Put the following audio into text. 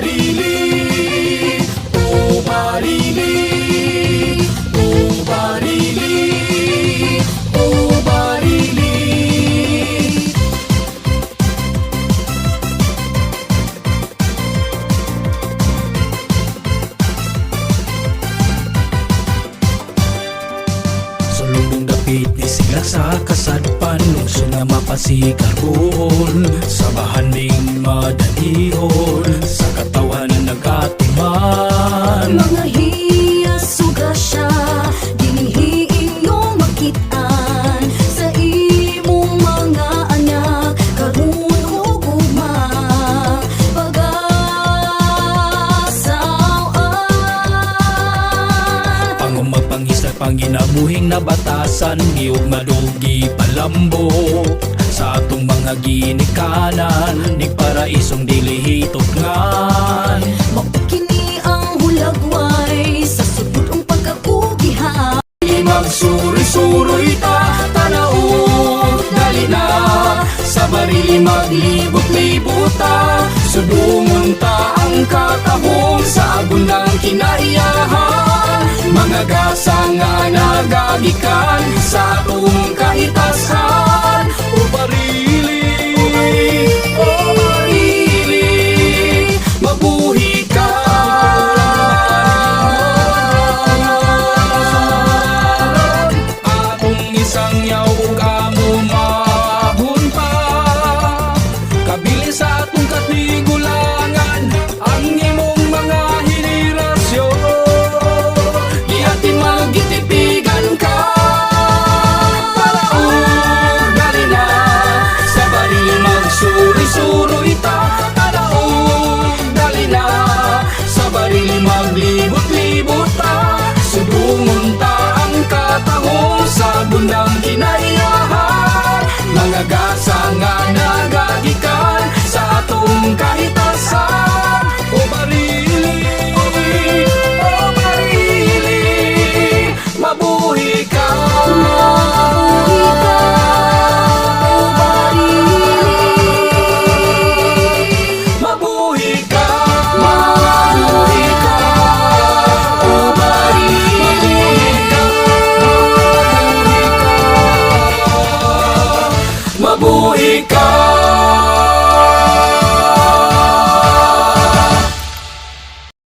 barili, o barili, o barili, o barili. Sulong dapit ni sila sa kasadpan, lungsod nga mapasikaron, sa bahaning madalihon, sa katawan nagatiman. Mga hiyas suga siya, dinhi inyong makitaan, sa imong mga anak, karon ug ugma, pag-asawaan. Pangumapangisa panginabuhing nabatasan, giyog madugi palambo, sa atong mga ginikanan, ni paraisong dilihitot-ngan. Mapakini ang hulagway, sa sudod ang pagkakugihan. Magsuri-suroy ta, tanaw, dali na, sa barili maglibot-libot ta, sudungon ta ang katahong sa agundang kinaiyahan. Mga gasa nga nagagikan sa atong kahitasan. O barili, o barili, mabuhi ka. Atong isang yaw ug amo mahon pa, kabili sa atong katigulangan ang imong mga henerasyon. Di magitipigan ka, tanaw, dali na, sa barili magsuri-suroy ta, tanaw, dali na, sa barili maglibot-libot ta, sudungon ta ang katahong sa bundang kinaiyahan. Mga gasa nga nagagikan sa atong kahitasan.